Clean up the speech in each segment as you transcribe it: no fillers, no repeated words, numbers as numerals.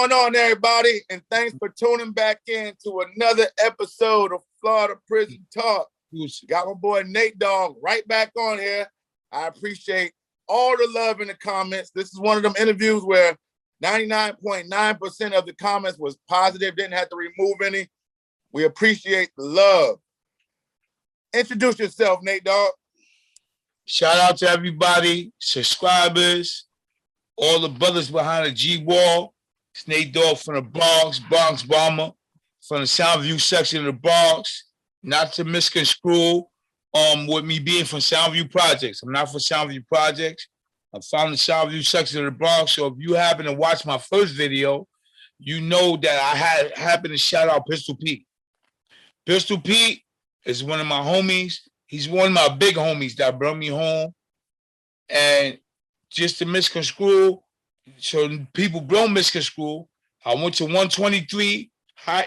going on, everybody? And thanks for tuning back in to another episode of Florida Prison Talk. Got my boy Nate Dawg right back on here. I appreciate all the love in the comments. This is one of them interviews where 99.9% of the comments was positive, didn't have to remove any. We appreciate the love. Introduce yourself, Nate Dawg. Shout out to everybody, subscribers, all the brothers behind the G-Wall. It's Nate Dawg from the Bronx, Bronx Bomber, from the Soundview section of the Bronx. Not to misconstrue with me being from Soundview Projects. I'm not from Soundview Projects. I'm from the Soundview section of the Bronx. So if you happen to watch my first video, you know that I happened to shout out Pistol Pete. Pistol Pete is one of my homies. He's one of my big homies that brought me home. And just to misconstrue, so people don't misconstrue, I went to 123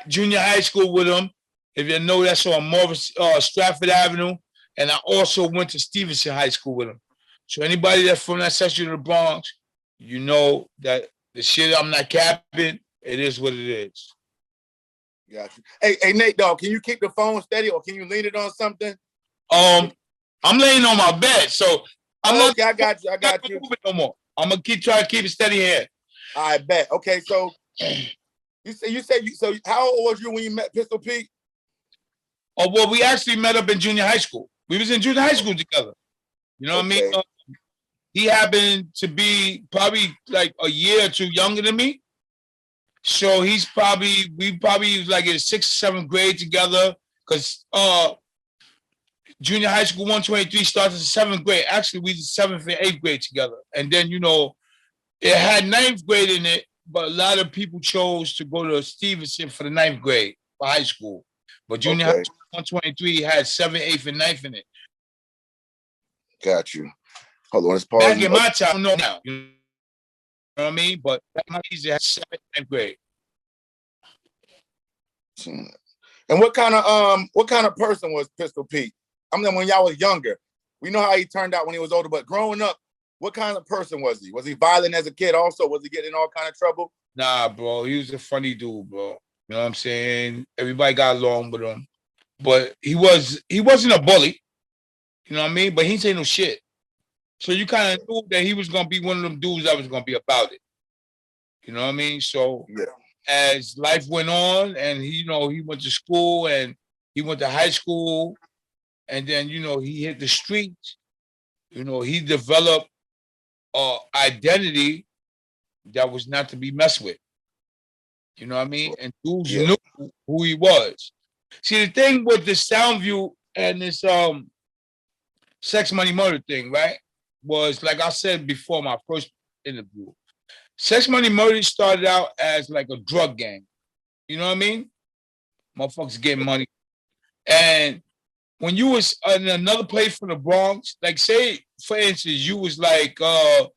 junior high school with him. If you know, that's on Stratford Avenue. And I also went to Stevenson High School with him. So anybody that's from that section of the Bronx, you know that the shit I'm not capping, it is what it is. Gotcha. Hey, Nate Dawg, can you keep the phone steady or can you lean it on something? I'm laying on my bed, so I'm not. Okay, I got you. No more. I'm gonna try to keep it steady here. I bet. Okay, so you said so how old was you when you met Pistol Pete? Oh, well, we actually met up in junior high school. We was in junior high school together. You know what I mean? He happened to be probably like a year or two younger than me. So we probably was like in 6th, 7th grade together. Because junior high school 123 starts in 7th grade. Actually, we did 7th and 8th grade together. And then, you know, it had 9th grade in it, but a lot of people chose to go to Stevenson for the 9th grade for high school. But junior high school 123 had 7th, 8th, and 9th in it. Got you. Hold on, let's pause. Back in my time, I don't know now. You know what I mean? But back in my days, it had 7th, 9th grade. And what kind of person was Pistol Pete? I mean, when y'all was younger, we know how he turned out when he was older, but growing up, what kind of person was he? Was he violent as a kid also? Was he getting in all kind of trouble? Nah, bro. He was a funny dude, bro. You know what I'm saying? Everybody got along with him. But he wasn't a bully. You know what I mean? But he ain't say no shit. So you kind of knew that he was going to be one of them dudes that was going to be about it. You know what I mean? So as life went on and he went to school and he went to high school and then, you know, he hit the streets, you know, he developed an identity that was not to be messed with. You know what I mean? And dudes knew who he was. See, the thing with the Soundview and this sex, money, murder thing, right, was like I said before my first interview. Sex, money, murder started out as like a drug gang. You know what I mean? Motherfuckers getting money. And when you was in another place from the Bronx, like say, for instance, you was like 103rd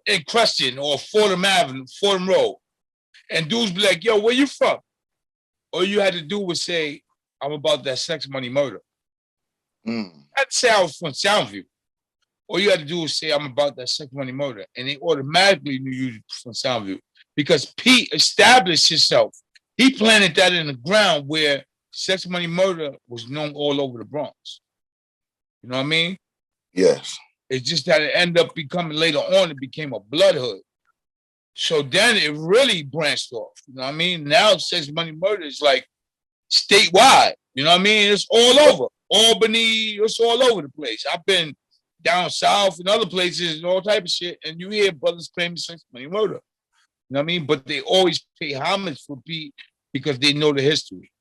in Creston or Fordham Avenue, Fordham Road. And dudes be like, yo, where you from? All you had to do was say, I'm about that sex, money, murder. I'd say I was from Soundview. All you had to do was say, I'm about that sex, money, murder. And they automatically knew you from Soundview. Because Pete established himself. He planted that in the ground where sex, money, murder was known all over the Bronx. You know what I mean? Yes. It's just that it ended up becoming later on, it became a blood hood. So then it really branched off. You know what I mean? Now sex, money, murder is like statewide. You know what I mean? It's all over. Albany, it's all over the place. I've been down south and other places and all type of shit, and you hear brothers claiming sex, money, murder. You know what I mean? But they always pay homage for Pete because they know the history.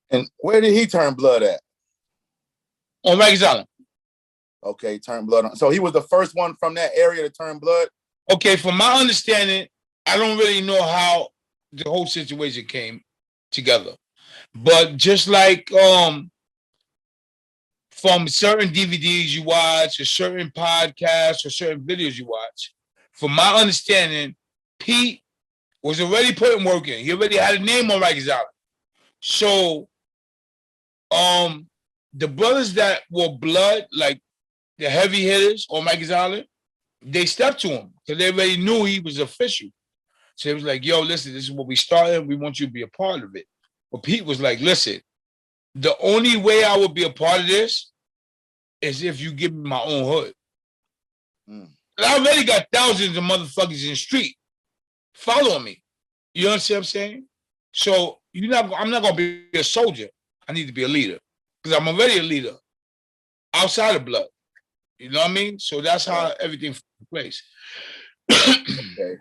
And where did he turn blood at? On Rikers Island. Okay, turn blood on. So he was the first one from that area to turn blood? Okay, from my understanding, I don't really know how the whole situation came together. But just like from certain DVDs you watch, or certain podcasts, or certain videos you watch, from my understanding, Pete was already putting work in. He already had a name on Rikers Island. So the brothers that were blood, like the heavy hitters on Rikers Island, they stepped to him because they already knew he was official. So it was like, yo, listen, this is what we started. We want you to be a part of it. But Pete was like, listen, the only way I would be a part of this is if you give me my own hood. I already got thousands of motherfuckers in the street following me. You understand what I'm saying? So I'm not gonna be a soldier. I need to be a leader because I'm already a leader outside of blood. You know what I mean? So that's how everything took place. Okay.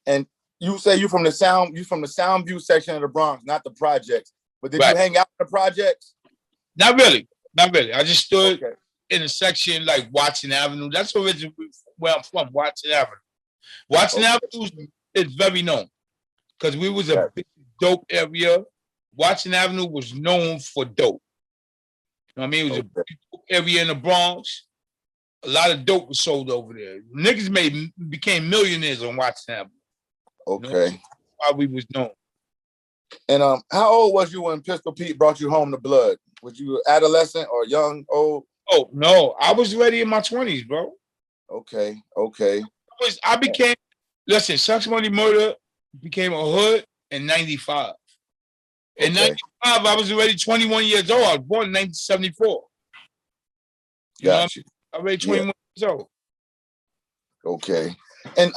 And you say you from the Soundview section of the Bronx, not the projects. But did you hang out in the projects? Not really. I just stood in a section like Watson Avenue. That's originally where I'm from, Watson Avenue. Watson Avenue is very known because we was a big dope area. Watson Avenue was known for dope. You know what I mean? It was a big dope area in the Bronx. A lot of dope was sold over there. Niggas became millionaires on Watson Avenue. Okay. You know? That's why we was known. And how old was you when Pistol Pete brought you home to blood? Was you adolescent or young, old? Oh, no. I was already in my 20s, bro. Okay. Listen, Sex Money Murder became a hood in 95. In 95, I was already 21 years old. I was born in 1974. You know what I mean? I'm already 21 years old. Okay. And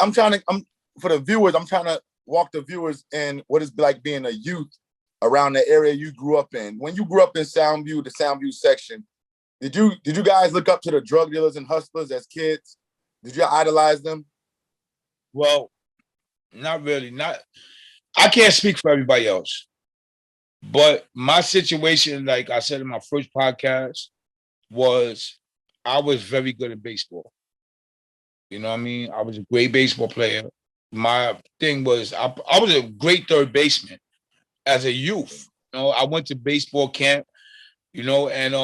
for the viewers, I'm trying to walk the viewers in what it's like being a youth around the area you grew up in. When you grew up in Soundview, the Soundview section, did you guys look up to the drug dealers and hustlers as kids? Did you idolize them? Well, not really. I can't speak for everybody else. But my situation, like I said in my first podcast, was I was very good at baseball. You know what I mean? I was a great baseball player. My thing was I was a great third baseman as a youth. You know, I went to baseball camp, you know, and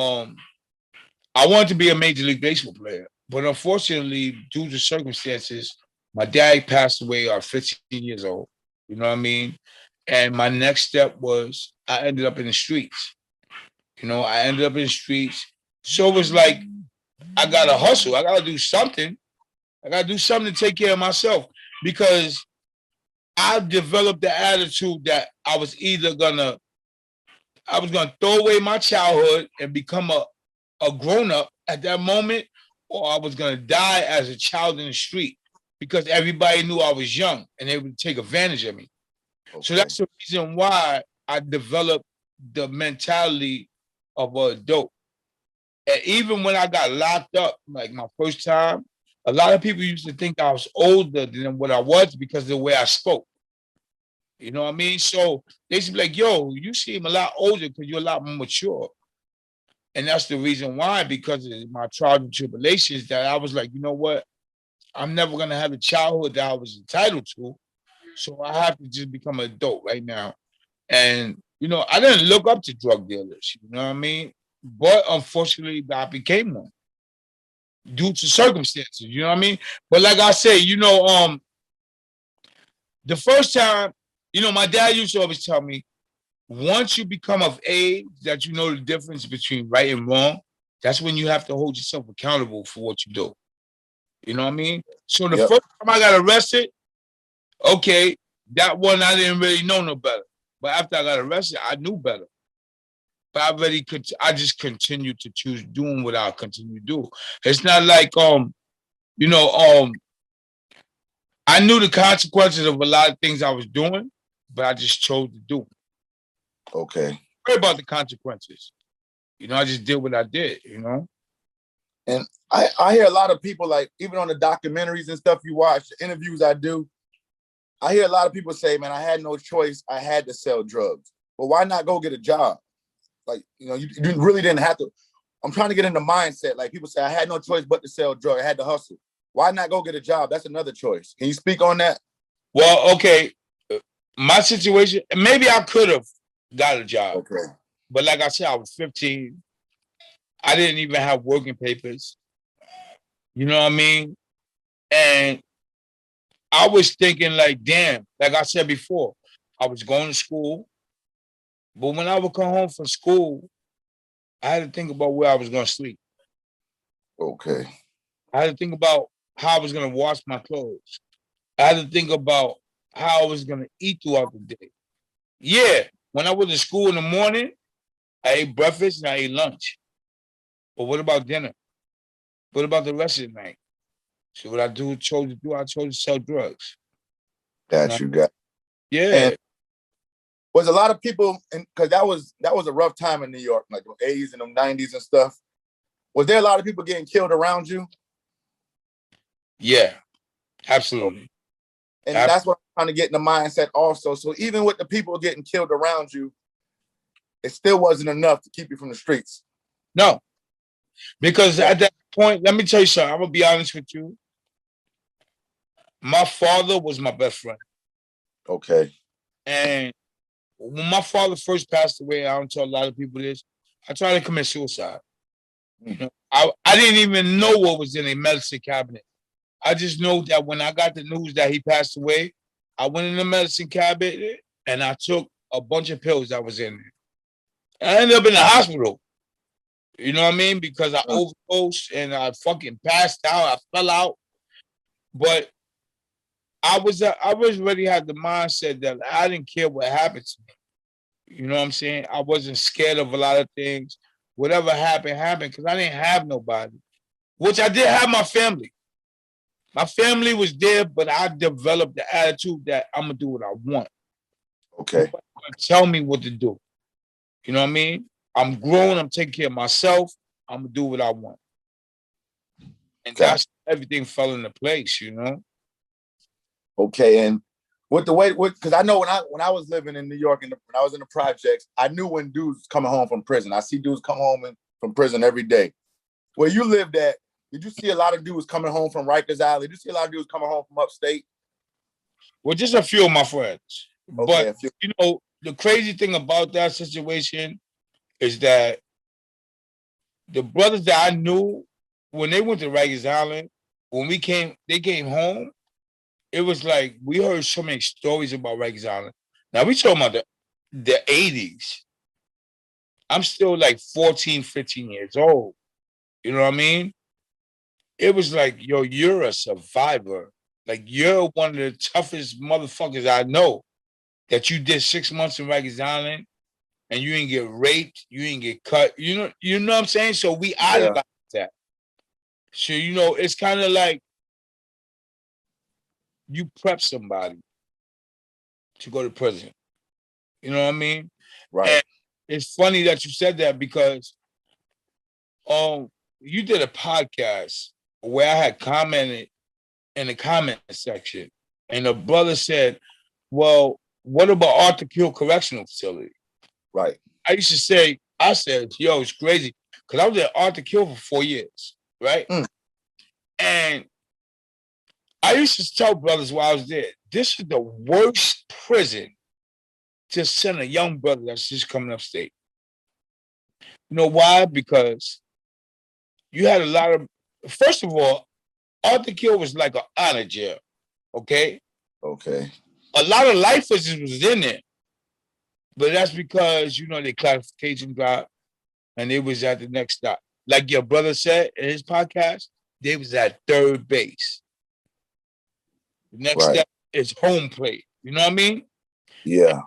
I wanted to be a Major League Baseball player. But unfortunately, due to circumstances, my dad passed away at 15 years old. You know what I mean? And my next step was I ended up in the streets. You know, I ended up in the streets. So it was like, I got to hustle. I got to do something. I got to do something to take care of myself because I developed the attitude that I was going to throw away my childhood and become a grown-up at that moment, or I was going to die as a child in the street because everybody knew I was young and they would take advantage of me. Okay. So that's the reason why I developed the mentality of an adult. And even when I got locked up, like my first time, a lot of people used to think I was older than what I was because of the way I spoke. You know what I mean? So they used to be like, yo, you seem a lot older because you're a lot more mature. And that's the reason why, because of my trials and tribulations, that I was like, you know what? I'm never going to have the childhood that I was entitled to. So I have to just become an adult right now. And, you know, I didn't look up to drug dealers, you know what I mean? But unfortunately, I became one due to circumstances, you know what I mean? But like I say, you know, the first time, you know, my dad used to always tell me, once you become of age, that you know the difference between right and wrong, that's when you have to hold yourself accountable for what you do. You know what I mean? So the first time I got arrested, okay, that one I didn't really know no better. But after I got arrested, I knew better. But I just continued to choose doing what I continue to do. It's not like you know, I knew the consequences of a lot of things I was doing, but I just chose to do. Okay. Worry about the consequences. You know, I just did what I did, you know? And I hear a lot of people, like, even on the documentaries and stuff you watch, the interviews I do, I hear a lot of people say, man, I had no choice. I had to sell drugs. But why not go get a job? Like, you know, you really didn't have to. I'm trying to get in the mindset. Like, people say, I had no choice but to sell drugs. I had to hustle. Why not go get a job? That's another choice. Can you speak on that? Well, okay. My situation, maybe I could have got a job. Okay. But like I said, I was 15. I didn't even have working papers. You know what I mean? And I was thinking like, damn, like I said before, I was going to school. But when I would come home from school, I had to think about where I was going to sleep. Okay. I had to think about how I was gonna wash my clothes. I had to think about how I was gonna eat throughout the day. Yeah, when I was in school in the morning, I ate breakfast and I ate lunch. But what about dinner? What about the rest of the night? So what I chose to do, I chose to sell drugs. Got you, got. Yeah. And was a lot of people, and because that was a rough time in New York, like the 80s and the 90s and stuff. Was there a lot of people getting killed around you? Yeah, absolutely. And that's what I'm trying to get in the mindset also. So even with the people getting killed around you, it still wasn't enough to keep you from the streets. No, because at that point, let me tell you something. I'm gonna be honest with you. My father was my best friend. Okay. And when my father first passed away, I don't tell a lot of people this. I tried to commit suicide. You know, I didn't even know what was in a medicine cabinet. I just know that when I got the news that he passed away, I went in the medicine cabinet and I took a bunch of pills that was in there. I ended up in the hospital. You know what I mean? Because I overdosed and I fucking passed out. I fell out. But I was already had the mindset that I didn't care what happened to me. You know what I'm saying? I wasn't scared of a lot of things. Whatever happened, happened because I didn't have nobody. Which I did have my family. My family was there, but I developed the attitude that I'm gonna do what I want. Okay. Tell me what to do. You know what I mean? I'm grown. I'm taking care of myself. I'm gonna do what I want, and that's everything fell into place. You know. Okay, and with the way, because I know when I was living in New York and when I was in the projects, I knew when dudes coming home from prison. I see dudes come home from prison every day. Where you lived at, did you see a lot of dudes coming home from Rikers Island? Did you see a lot of dudes coming home from upstate? Well, just a few of my friends. Okay, but you know, the crazy thing about that situation is that the brothers that I knew when they went to Rikers Island, when they came home. It was like we heard so many stories about Rikers Island. Now we talking about the 80s. I'm still like 14, 15 years old. You know what I mean? It was like, yo, you're a survivor. Like you're one of the toughest motherfuckers I know. That you did 6 months in Rikers Island and you didn't get raped, you didn't get cut. You know what I'm saying? So we idolize that. So you know, it's kind of like you prep somebody to go to prison. You know what I mean? Right. And it's funny that you said that because you did a podcast where I had commented in the comment section, and the brother said, well, what about Arthur Kill Correctional Facility? Right. I said, yo, it's crazy. Because I was at Arthur Kill for 4 years, right? And I used to tell brothers while I was there, this is the worst prison to send a young brother that's just coming upstate. You know why? Because you had a lot of, first of all, Arthur Kill was like an honor jail, okay? Okay. A lot of lifers was in there, but that's because, you know, their classification dropped and they was at the next stop. Like your brother said in his podcast, they was at third base. The next step is home plate. You know what I mean? Yeah.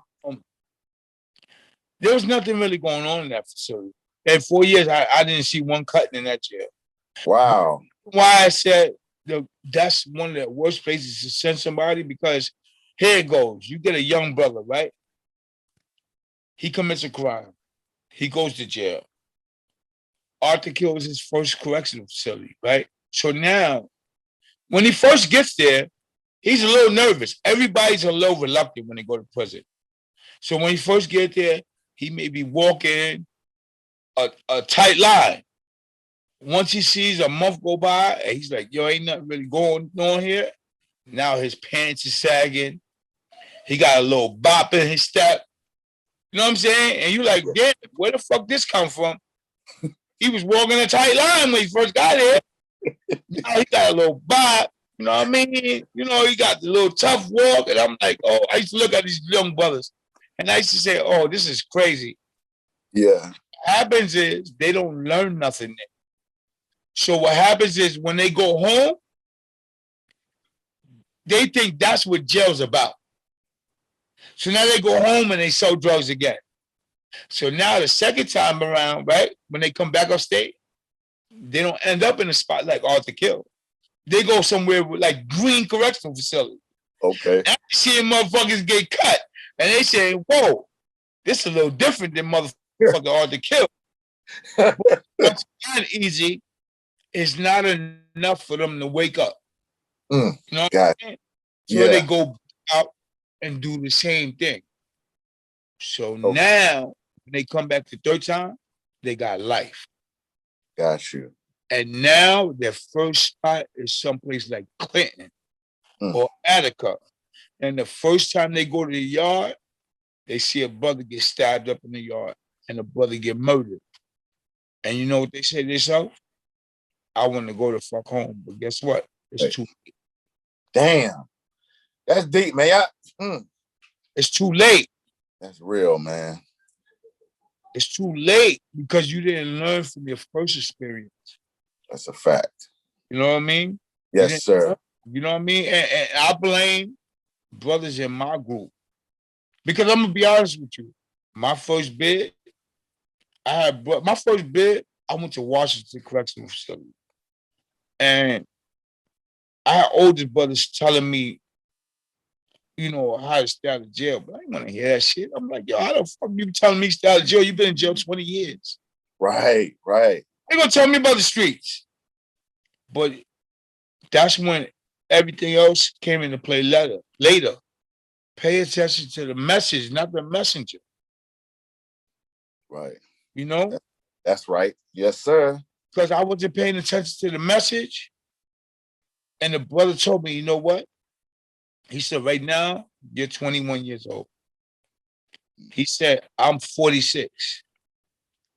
There was nothing really going on in that facility. In 4 years, I didn't see one cut in that jail. Wow. Why I said that's one of the worst places to send somebody, because here it goes. You get a young brother, right? He commits a crime. He goes to jail. Arthur Kill is his first correctional facility, right? So now, when he first gets there, he's a little nervous. Everybody's a little reluctant when they go to prison. So when he first gets there, he may be walking a tight line. Once he sees a month go by, and he's like, yo, ain't nothing really going on here. Now his pants is sagging. He got a little bop in his step. You know what I'm saying? And you like, damn, where the fuck this come from? He was walking a tight line when he first got here. Now he got a little bop. You know what I mean? You know, he got the little tough walk. And I'm like, oh, I used to look at these young brothers. And I used to say, oh, this is crazy. Yeah. What happens is they don't learn nothing there. So what happens is when they go home, they think that's what jail's about. So now they go home and they sell drugs again. So now the second time around, right, when they come back upstate, they don't end up in a spot like Arthur Kill. They go somewhere with like Green Correctional Facility. Okay. And seeing motherfuckers get cut. And they say, whoa, this is a little different than motherfucking Arthur Kill. Once again, Easy, it's not enough for them to wake up. You know what I'm saying? So they go out and do the same thing. So now, when they come back the third time, they got life. Got you. And now their first spot is someplace like Clinton or Attica. And the first time they go to the yard, they see a brother get stabbed up in the yard and a brother get murdered. And you know what they say to themselves? I want to go the fuck home. But guess what? It's too late. Damn. That's deep, man. It's too late. That's real, man. It's too late because you didn't learn from your first experience. That's a fact. You know what I mean? Yes, sir. You know what I mean? And I blame brothers in my group. Because I'm going to be honest with you. My first bid, I went to Washington Correctional Facility. And I had older brothers telling me, you know, how to stay out of jail. But I didn't want to hear that shit. I'm like, yo, how the fuck you telling me to stay out of jail? You've been in jail 20 years. Right. They're going to tell me about the streets. But that's when everything else came into play later. Pay attention to the message, not the messenger. Right. You know? That's right. Yes, sir. Because I wasn't paying attention to the message. And the brother told me, you know what? He said, right now, you're 21 years old. He said, I'm 46.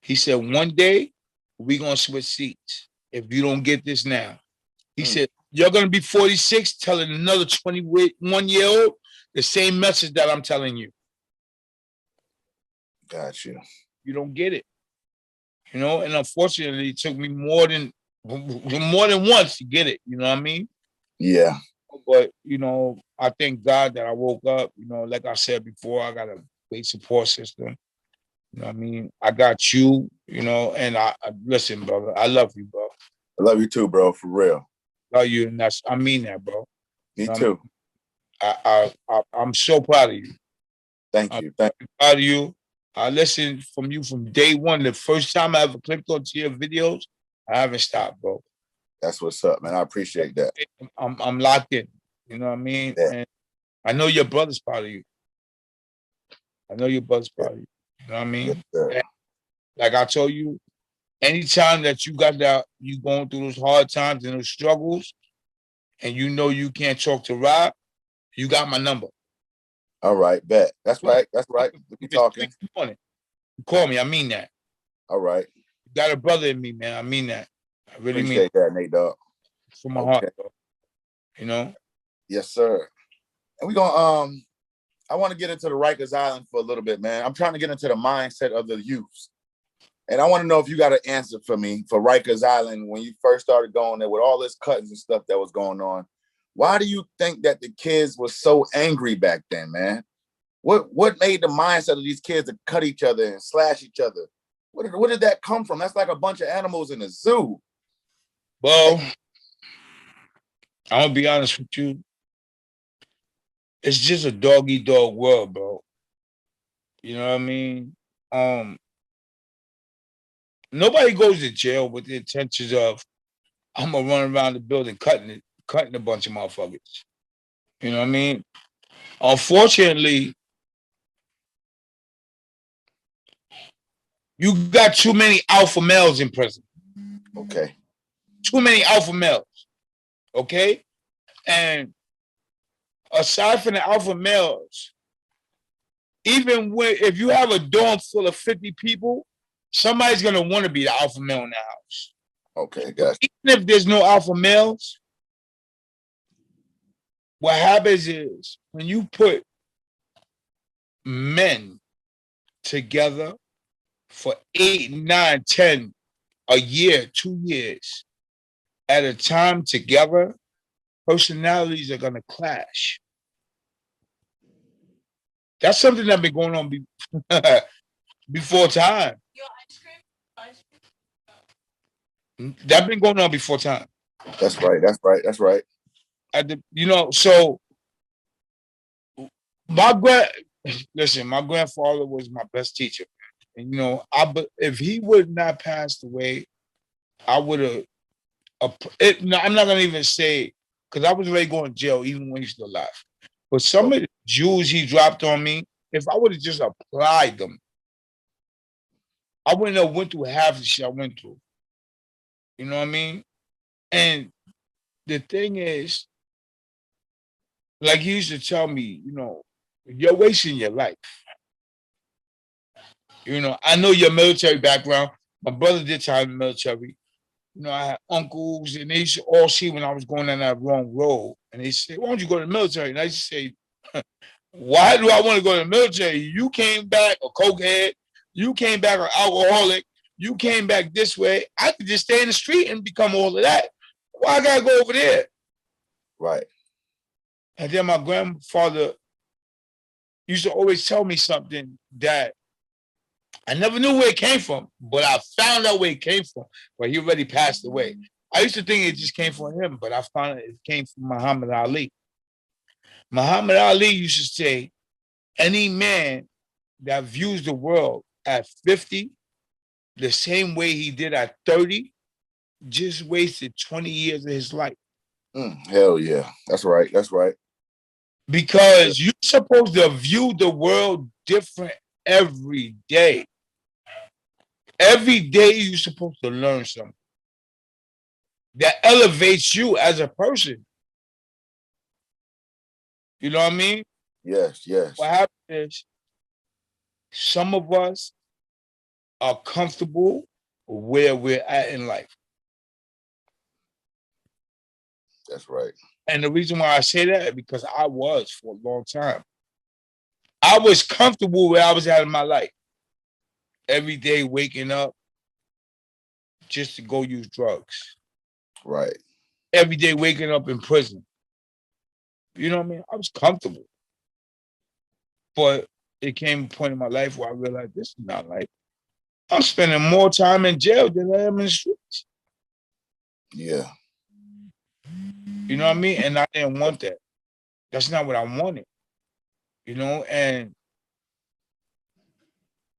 He said, one day, we're going to switch seats if you don't get this now. He said, you're going to be 46 telling another 21-year-old the same message that I'm telling you. Got you. You don't get it. You know, and unfortunately, it took me more than once to get it. You know what I mean? Yeah. But, you know, I thank God that I woke up. You know, like I said before, I got a great support system. You know what I mean? I got you, you know, and I listen, brother, I love you, bro. I love you too, bro, for real. Love you, and I mean that, bro. Me too. I'm so proud of you. Thank you. I'm proud of you. I listened from you from day one. The first time I ever clicked onto your videos, I haven't stopped, bro. That's what's up, man. I appreciate that. I'm locked in. You know what I mean? Yeah. And I know your brother's proud of you. I know your brother's proud of you. You know what I mean? Yes, like I told you, anytime that you got that, you going through those hard times and those struggles, and you know you can't talk to Rob, you got my number. All right, bet. That's right. We talking. You call me. I mean that. All right. You got a brother in me, man. I mean that. I really appreciate that, Nate Dawg. From my heart, bro. You know? Yes, sir. And we're gonna I want to get into the Rikers Island for a little bit, man. I'm trying to get into the mindset of the youths. And I want to know if you got an answer for me for Rikers Island when you first started going there with all this cuttings and stuff that was going on. Why do you think that the kids were so angry back then, man? What made the mindset of these kids to cut each other and slash each other? Where did that come from? That's like a bunch of animals in a zoo. Well, I'm gonna be honest with you. It's just a dog-eat-dog world, bro. You know what I mean? Nobody goes to jail with the intentions of I'm gonna run around the building cutting a bunch of motherfuckers. You know what I mean? Unfortunately, you got too many alpha males in prison. Okay. Too many alpha males. Okay? And aside from the alpha males, even if you have a dorm full of 50 people, somebody's gonna want to be the alpha male in the house. Okay, gotcha. Even if there's no alpha males, what happens is when you put men together for 8, 9, 10 a year, 2 years at a time together, personalities are gonna clash. That's something that's been going on before time. That's been going on before time. That's right. That's right. That's right. So my grandfather was my best teacher. And if he would not passed away, I would have. No, I'm not gonna even say, because I was already going to jail even when he's still alive. But some of the jewels he dropped on me, if I would have just applied them, I wouldn't have went through half the shit I went through. You know what I mean? And the thing is, like he used to tell me, you're wasting your life. I know your military background. My brother did time in the military. I had uncles, and they used to all see when I was going down that wrong road. And they say, why don't you go to the military? And I used to say, why do I want to go to the military? You came back a cokehead. You came back an alcoholic. You came back this way. I could just stay in the street and become all of that. Why I got to go over there? Right. And then my grandfather used to always tell me something that I never knew where it came from, but I found out where it came from. But he already passed away. I used to think it just came from him, but I found it came from Muhammad Ali. Muhammad Ali used to say, any man that views the world at 50 the same way he did at 30 just wasted 20 years of his life. Hell yeah. That's right. That's right. Because you're supposed to view the world different every day. Every day you're supposed to learn something that elevates you as a person. You know what I mean? Yes, yes. What happens is some of us are comfortable where we're at in life. That's right. And the reason why I say that is because I was for a long time. I was comfortable where I was at in my life. Every day waking up just to go use drugs. Right. Every day waking up in prison. You know what I mean? I was comfortable. But it came a point in my life where I realized this is not life. I'm spending more time in jail than I am in the streets. Yeah. You know what I mean? And I didn't want that. That's not what I wanted. And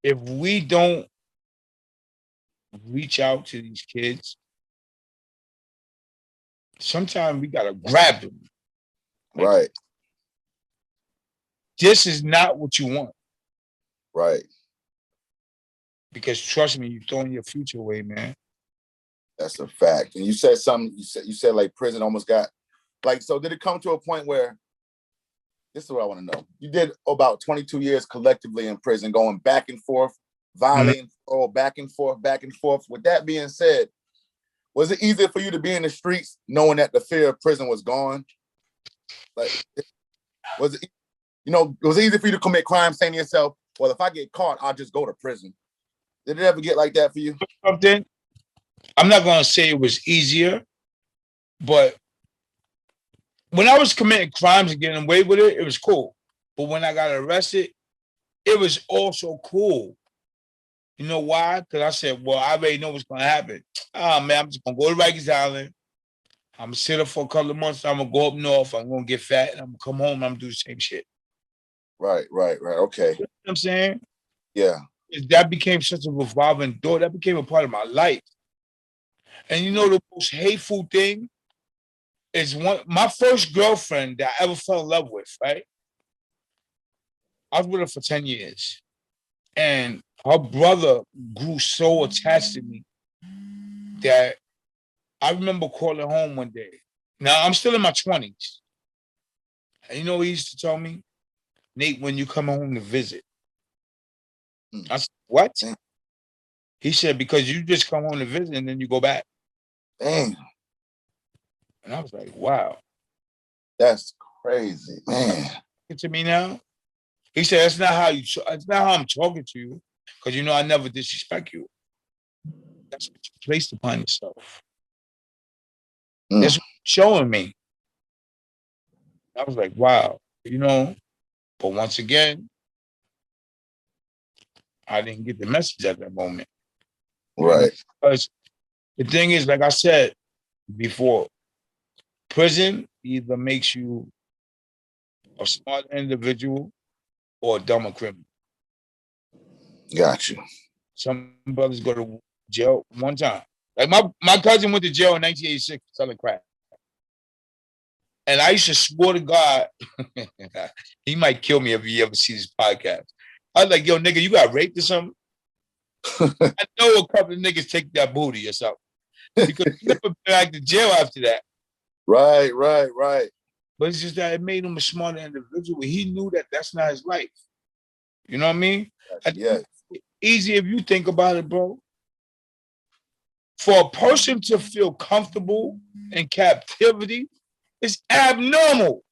if we don't reach out to these kids, sometimes we gotta grab them. Right. This is not what you want. Right. Because trust me, you're throwing your future away, man. That's a fact. And you said something, you said like prison almost got, like, so did it come to a point where, this is what I want to know. You did about 22 years collectively in prison, going back and forth, violating, back and forth, back and forth. With that being said, was it easier for you to be in the streets knowing that the fear of prison was gone? Like, was it, was it easy for you to commit crime saying to yourself, well, if I get caught, I'll just go to prison? Did it ever get like that for you? Something. I'm not going to say it was easier, but when I was committing crimes and getting away with it, it was cool. But when I got arrested, it was also cool. You know why? Because I said, well, I already know what's going to happen. Oh, man, I'm just going to go to Rikers Island. I'm going to sit up for a couple of months. I'm going to go up north. I'm going to get fat. And I'm going to come home and I'm going to do the same shit. Right. Okay. You know what I'm saying? Yeah. That became such a revolving door. That became a part of my life. And the most hateful thing is my first girlfriend that I ever fell in love with, right? I was with her for 10 years. And her brother grew so attached to me that I remember calling home one day. Now, I'm still in my 20s. And you know what he used to tell me? Nate, when you come home to visit. I said, what? He said, because you just come home to visit and then you go back. Damn. And I was like, wow. That's crazy, man. To me now, he said, it's not how I'm talking to you, because I never disrespect you. That's what you placed upon yourself. That's what you're showing me. I was like, wow, you know. But once again, I didn't get the message at that moment. Right. Because the thing is, like I said before, prison either makes you a smart individual or a dumber criminal. Got you. Some brothers go to jail one time. Like my cousin went to jail in 1986 for selling crack. And I used to swear to God, he might kill me if he ever sees this podcast. I was like, yo, nigga, you got raped or something? I know a couple of niggas take that booty or something. Because he never been back to jail after that. Right. But it's just that it made him a smarter individual. He knew that that's not his life. You know what I mean? Yes. Easy if you think about it, bro. For a person to feel comfortable in captivity, it's abnormal.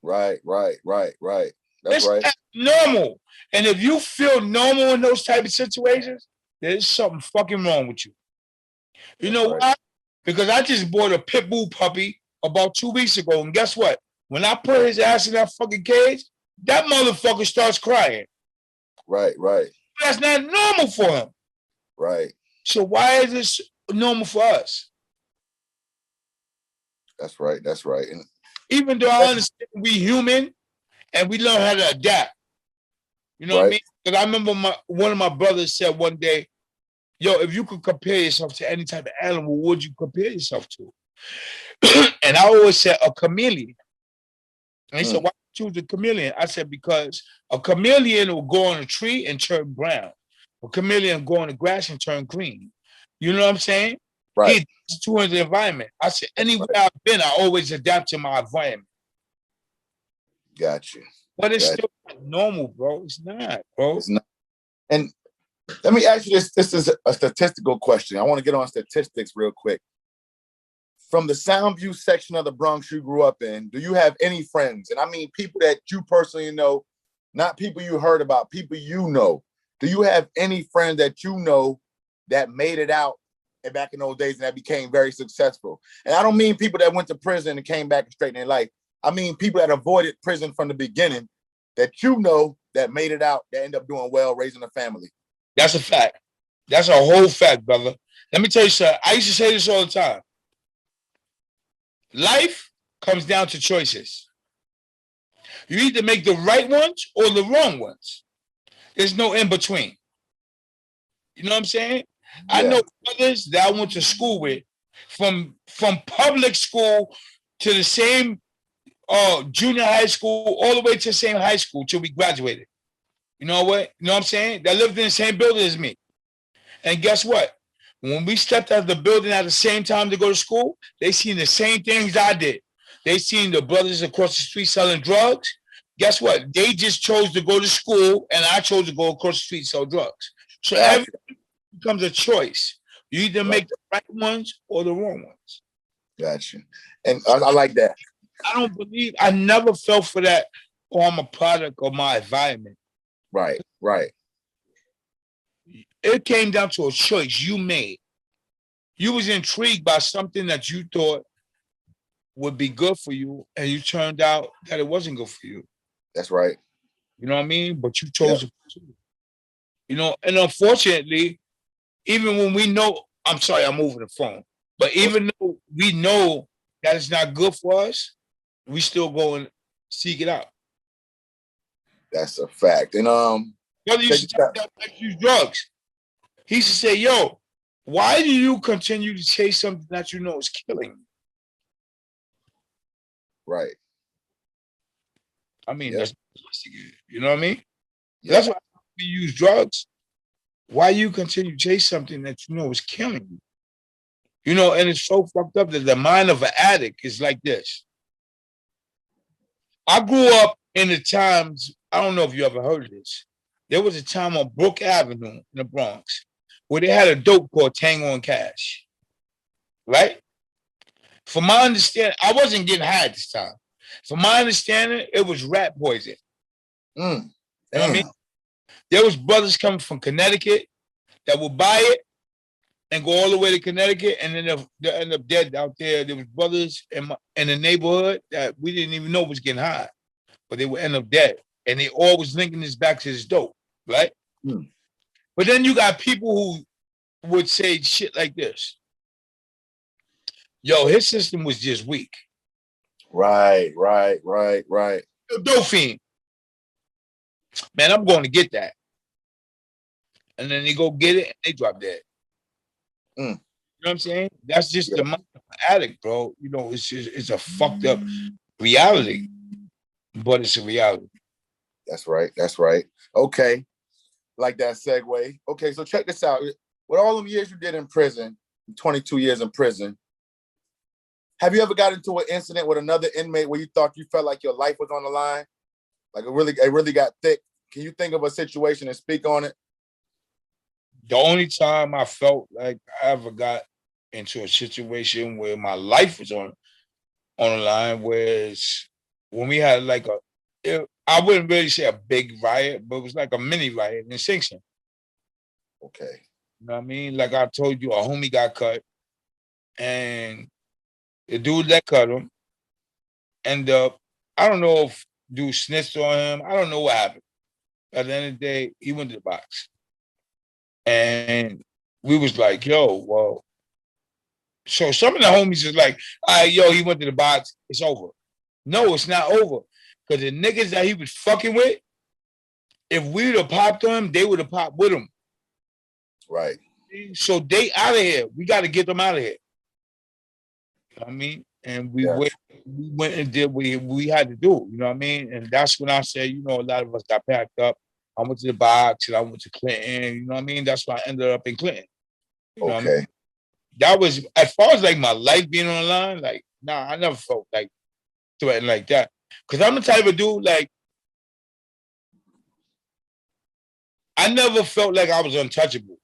Right. That's It's right. abnormal. And if you feel normal in those type of situations, there's something fucking wrong with you. You know why? Because I just bought a pit bull puppy about 2 weeks ago. And guess what? When I put his ass in that fucking cage, that motherfucker starts crying. Right. That's not normal for him. Right. So why is this normal for us? That's right. And even though I understand we human and we learn how to adapt. You know what I mean? Because I remember one of my brothers said one day, yo, if you could compare yourself to any type of animal, what would you compare yourself to? And I always said a chameleon. And he said, why choose a chameleon? I said, because a chameleon will go on a tree and turn brown. A chameleon will go on the grass and turn green. You know what I'm saying? Right. He's to the environment. I said, anywhere I've been, I always adapt to my environment. Got you. But it's still not normal, bro. It's not, bro. It's not. And let me ask you this. This is a statistical question. I want to get on statistics real quick. From the Soundview section of the Bronx you grew up in, do you have any friends? And I mean people that you personally know, not people you heard about, people you know. Do you have any friends that you know that made it out back in those days and that became very successful? And I don't mean people that went to prison and came back and straightened their life. I mean people that avoided prison from the beginning that you know that made it out, that end up doing well, raising a family. That's a fact. That's a whole fact, brother. Let me tell you something. I used to say this all the time. Life comes down to choices. You either make the right ones or the wrong ones. There's no in between. You know what I'm saying? Yeah. I know brothers that I went to school with from public school to the same junior high school, all the way to the same high school till we graduated. You know what? You know what I'm saying? That lived in the same building as me. And guess what? When we stepped out of the building at the same time to go to school, they seen the same things I did. They seen the brothers across the street selling drugs. Guess what? They just chose to go to school, and I chose to go across the street and sell drugs. So everything becomes a choice. You either make the right ones or the wrong ones. Gotcha. And I like that. I never felt for that, I'm a product of my environment. Right. It came down to a choice you made. You was intrigued by something that you thought would be good for you, and you turned out that it wasn't good for you. That's right. You know what I mean? But you chose to pursue it. You know, and unfortunately, even when we know, I'm sorry, I'm moving the phone, but even though we know that it's not good for us, we still go and seek it out. That's a fact. And brother used to use drugs. He used to say, yo, why do you continue to chase something that you know is killing you? Right. I mean, that's, you know what I mean? That's why we use drugs. Why you continue to chase something that you know is killing you? You know, and it's so fucked up that the mind of an addict is like this. I grew up in the times, I don't know if you ever heard of this. There was a time on Brook Avenue in the Bronx where they had a dope called Tango and Cash. Right? From my understanding, I wasn't getting high at this time. From my understanding, it was rat poison. You know what I mean? There was brothers coming from Connecticut that would buy it and go all the way to Connecticut, and then they'll end up dead out there. There was brothers in the neighborhood that we didn't even know was getting high, but they would end up dead. And they always linking this back to this dope, right? Hmm. But then you got people who would say shit like this. Yo, his system was just weak. Right. Dope fiend. Man, I'm going to get that. And then they go get it and they drop dead. You know what I'm saying? That's just the mind of an addict, bro. You know, it's a fucked up reality, but it's a reality. That's right. Okay. Like that segue. Okay, so check this out. With all them years you did in prison, 22 years in prison, have you ever got into an incident with another inmate where you felt like your life was on the line? Like it really got thick? Can you think of a situation and speak on it? The only time I felt like I ever got into a situation where my life was on the line was when we had like I wouldn't really say a big riot, but it was like a mini riot in Sing Sing. Okay. You know what I mean? Like I told you, a homie got cut, and the dude that cut him ended up, I don't know if dude snitched on him. I don't know what happened. At the end of the day, he went to the box. And we was like, yo, well, so some of the homies is like, all right, yo, he went to the box, it's over. No, it's not over. Because the niggas that he was fucking with, if we would have popped on him, they would have popped with him. Right. So they out of here. We got to get them out of here. You know what I mean? And we went and did what we had to do. You know what I mean? And that's when I said, you know, a lot of us got packed up. I went to the box and I went to Clinton. You know what I mean? That's why I ended up in Clinton. You know what I mean? That was, as far as like my life being on the line, like, nah, I never felt like threatened like that. Because I'm the type of dude, like, I never felt like I was untouchable.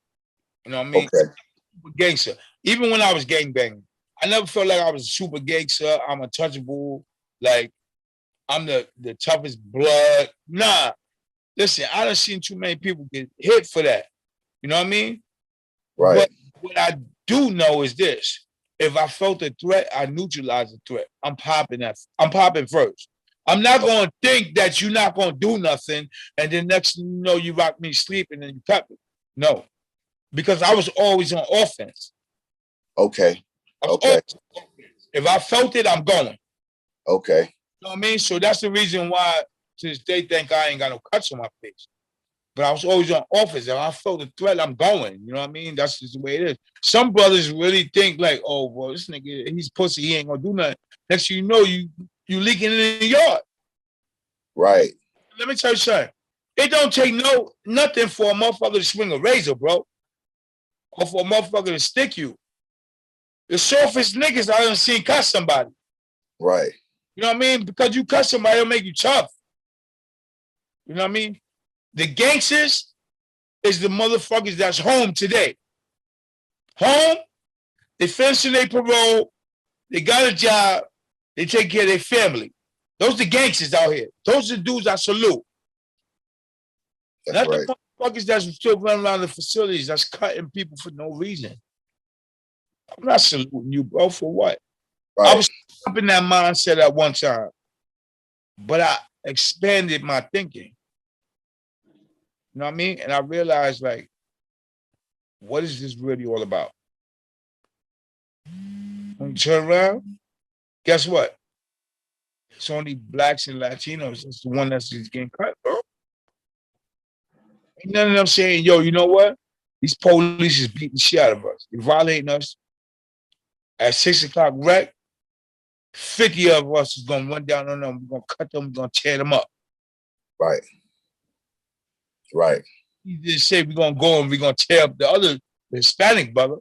You know what I mean? Okay. Super gangster. Even when I was gangbanging, I never felt like I was a super gangster. I'm untouchable. Like, I'm the toughest blood. Nah. Listen, I done seen too many people get hit for that. You know what I mean? Right. But what I do know is this. If I felt a threat, I neutralize the threat. I'm popping first. I'm not going to think that you're not going to do nothing, and then next thing you know, you rock me sleeping and you cut me. No. Because I was always on offense. Okay. If I felt it, I'm going. Okay. You know what I mean? So that's the reason why to this day think I ain't got no cuts on my face. But I was always on offense. If I felt the threat, I'm going. You know what I mean? That's just the way it is. Some brothers really think like, oh, well, this nigga, he's pussy. He ain't gonna do nothing. Next thing you know, you leaking in the yard. Right. Let me tell you something. It don't take nothing for a motherfucker to swing a razor, bro. Or for a motherfucker to stick you. The softest niggas I done seen cut somebody. Right. You know what I mean? Because you cut somebody, it'll make you tough. You know what I mean? The gangsters is the motherfuckers that's home today. Home, they finishing their parole, they got a job, they take care of their family. Those the gangsters out here. Those are the dudes I salute. That's not right. The motherfuckers that's still running around the facilities that's cutting people for no reason. I'm not saluting you, bro, for what? Right. I was up in that mindset at one time, but I expanded my thinking. You know what I mean? And I realized, like, what is this really all about? When you turn around, guess what? It's only blacks and Latinos. It's the one that's just getting cut, bro. Ain't none of them saying, yo, you know what? These police is beating the shit out of us. They're violating us. At 6 o'clock wreck, 50 of us is going to run down on them. We're going to cut them. We're going to tear them up. Right. Right. He just said we're going to go and we're going to tear up the Hispanic brother.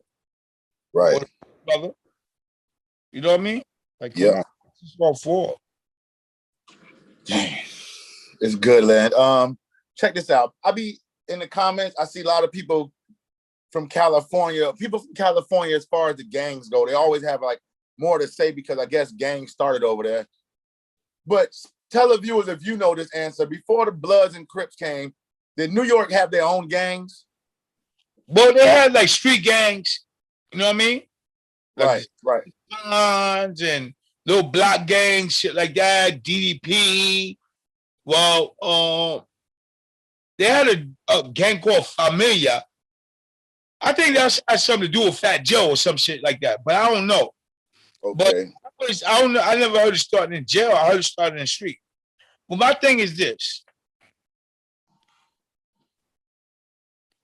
Right. Brother. You know what I mean? Like, yeah. It's all for. Dang. It's good, Land. Check this out. I be in the comments. I see a lot of people from California. People from California, as far as the gangs go, they always have like more to say because I guess gangs started over there. But tell the viewers if you know this answer. Before the Bloods and Crips came, did New York have their own gangs? Well, they had like street gangs, You know what I mean? Right, like and little block gangs, shit like that, DDP. Well, they had a gang called Familia. I think that has something to do with Fat Joe or some shit like that, but I don't know. Okay. But I don't know. I never heard it starting in jail. I heard it starting in the street. Well, my thing is this.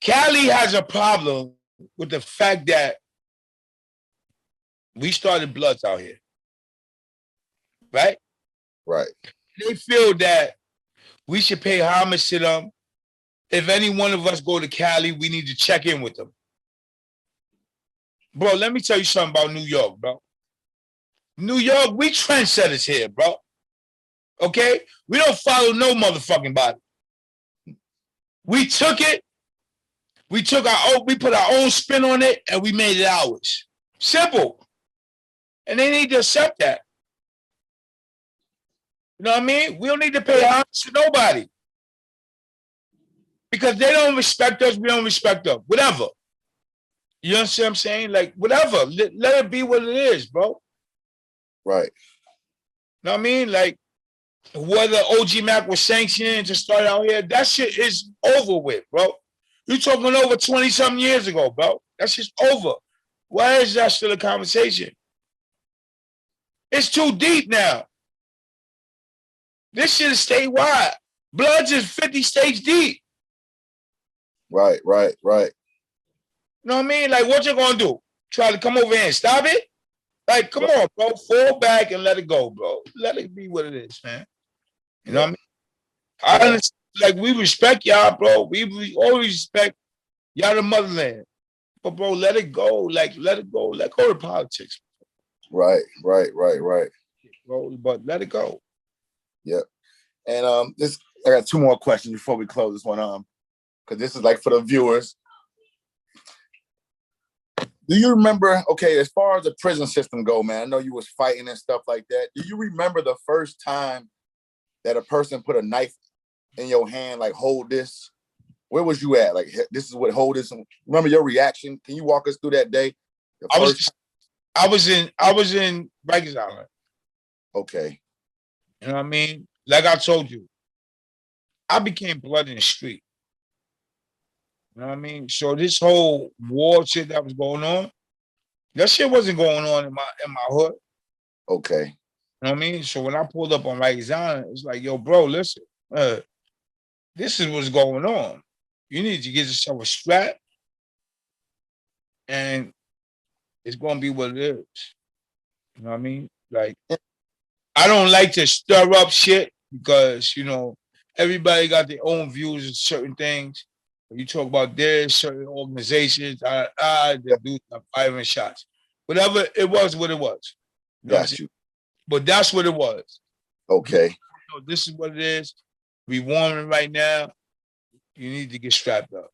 Cali has a problem with the fact that we started Bloods out here, right? Right. They feel that we should pay homage to them. If any one of us go to Cali, we need to check in with them. Bro, let me tell you something about New York, bro. New York, we trendsetters here, bro. Okay? We don't follow no motherfucking body. We took it. We put our own spin on it, and we made it ours. Simple. And they need to accept that. You know what I mean? We don't need to pay homage to nobody. Because they don't respect us, we don't respect them. Whatever. You understand what I'm saying? Like, whatever. Let it be what it is, bro. Right. You know what I mean? Like, whether OG Mac was sanctioned to start out here, that shit is over with, bro. You're talking over 20-something years ago, bro. That shit's over. Why is that still a conversation? It's too deep now. This shit is statewide. Bloods is 50 states deep. Right. You know what I mean? Like, what you gonna do? Try to come over here and stop it? Like, come on, bro. Fall back and let it go, bro. Let it be what it is, man. You know what I mean? I understand, like, we respect y'all, bro. We always respect y'all the motherland. But, bro, let it go. Like, let it go. Let go of politics. Right. Bro, but let it go. Yep. And I got two more questions before we close this one. Because this is like for the viewers. Do you remember, okay, as far as the prison system go, man, I know you was fighting and stuff like that. Do you remember the first time that a person put a knife in your hand, like, hold this? Where was you at? Like, this is what, hold this. Remember your reaction? Can you walk us through that day? I was in Rikers Island. Okay. You know what I mean? Like I told you, I became blood in the street. You know what I mean? So this whole war shit that was going on, that shit wasn't going on in my hood. Okay. You know what I mean? So when I pulled up on Rikers Island, it's like, yo, bro, listen, this is what's going on. You need to get yourself a strap, and it's gonna be what it is. You know what I mean? Like, I don't like to stir up shit because, you know, everybody got their own views of certain things. When you talk about their certain organizations, the dudes are firing shots. Whatever it was, what it was. You know Got you. But that's what it was. Okay. You know, this is what it is. We warming right now. You need to get strapped up.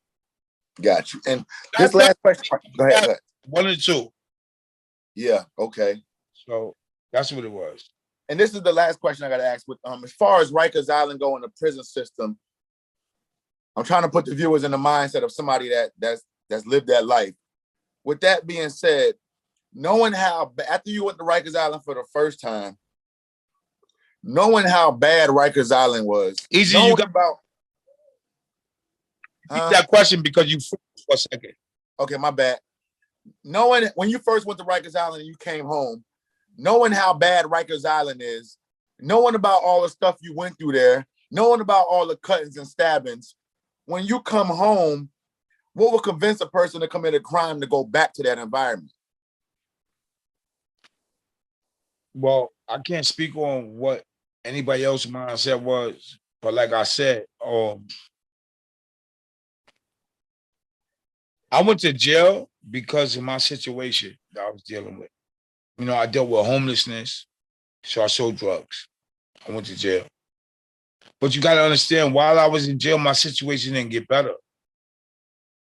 Got you. And this last question. Go ahead. One or two. Yeah. Okay. So that's what it was. And this is the last question I got to ask. With as far as Rikers Island go in the prison system, I'm trying to put the viewers in the mindset of somebody that's lived that life. With that being said, knowing how, after you went to Rikers Island for the first time, knowing how bad Rikers Island was, Easy, you got about that question because you froze for a second. Okay, my bad. Knowing when you first went to Rikers Island and you came home, knowing how bad Rikers Island is, knowing about all the stuff you went through there, knowing about all the cuttings and stabbings, when you come home, what would convince a person to commit a crime to go back to that environment? Well, I can't speak on what anybody else's mindset was, but like I said, I went to jail because of my situation that I was dealing with. You know, I dealt with homelessness, so I sold drugs. I went to jail. But you got to understand, while I was in jail, my situation didn't get better.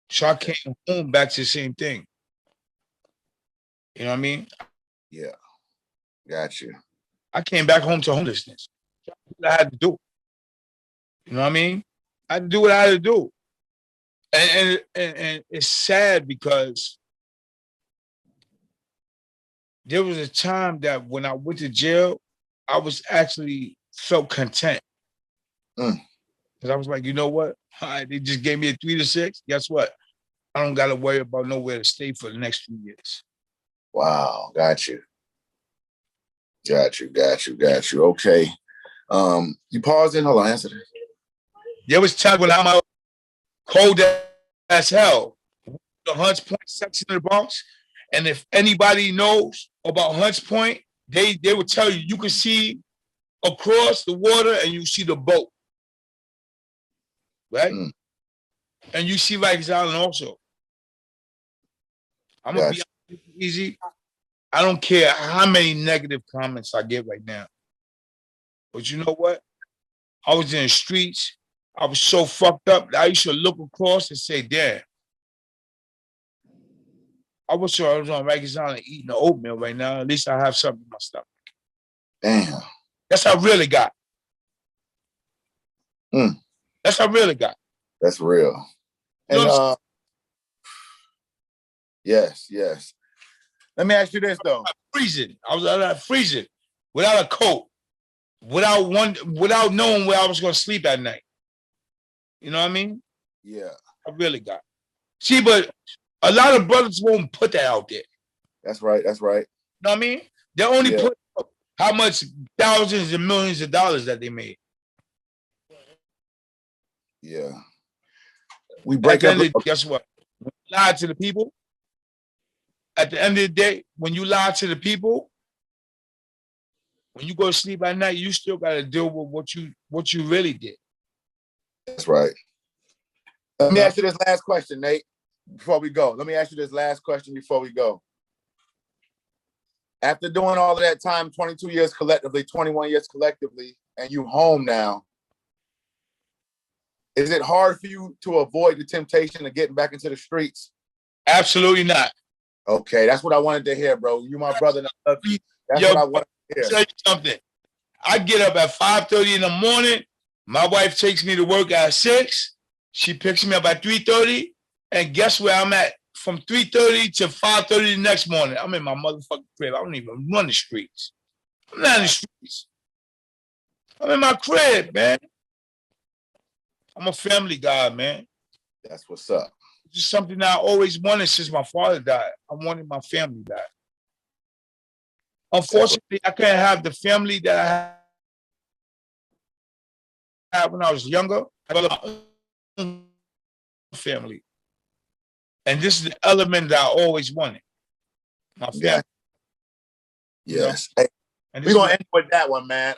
So I came home back to the same thing. You know what I mean? Yeah. Got you. I came back home to homelessness. That's what I had to do. You know what I mean? I had to do what I had to do. And it's sad because there was a time that when I went to jail, I was actually felt content. Because I was like, you know what? They just gave me a 3 to 6. Guess what? I don't got to worry about nowhere to stay for the next 2 years. Wow, got you. Okay. You paused in. Hold on, answer this. There was times when I'm out cold as hell. The Hunts Point section of the Bronx. And if anybody knows about Hunts Point, they will tell you, you can see across the water and you see the boat. Right? And you see Rikers Island also. I'm going to be easy. I don't care how many negative comments I get right now. But you know what? I was in the streets. I was so fucked up that I used to look across and say, damn. I wish I was on Rikers Island eating the oatmeal right now. At least I have something in my stomach. Damn. That's how I really got. That's how I really got. That's real. And yes. Let me ask you this though. I was out freezing without a coat, without knowing where I was going to sleep at night. You know what I mean? Yeah. I really got. See, but a lot of brothers won't put that out there. That's right. You know what I mean? They only put how much thousands and millions of dollars that they made. Yeah. We break up. Guess what? When you lie to the people, at the end of the day, when you lie to the people, when you go to sleep at night, you still got to deal with what you really did. That's right. Let me ask you this last question, Nate, before we go. After doing all of that time, 22 years collectively, 21 years collectively, and you home now, is it hard for you to avoid the temptation of getting back into the streets? Absolutely not. Okay, that's what I wanted to hear, bro. You my brother. That's what I wanted to hear. Tell you something. I get up at 5:30 in the morning. My wife takes me to work at 6. She picks me up at 3:30. And guess where I'm at? From 3:30 to 5:30 the next morning. I'm in my motherfucking crib. I don't even run the streets. I'm not in the streets. I'm in my crib, man. I'm a family guy, man. That's what's up. It's just something that I always wanted since my father died. I wanted my family back. Unfortunately, I can't have the family that I had when I was younger. I got my own family. And this is the element that I always wanted. My family. Yes. You know? Hey, we're going to end with that one, man.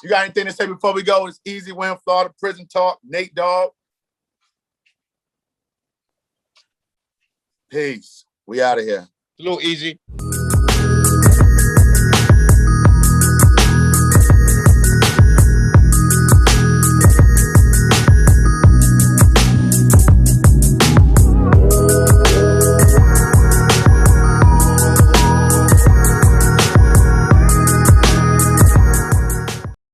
You got anything to say before we go? It's Easy Win, Florida Prison Talk. Nate Dawg. Peace. We out of here. A little easy.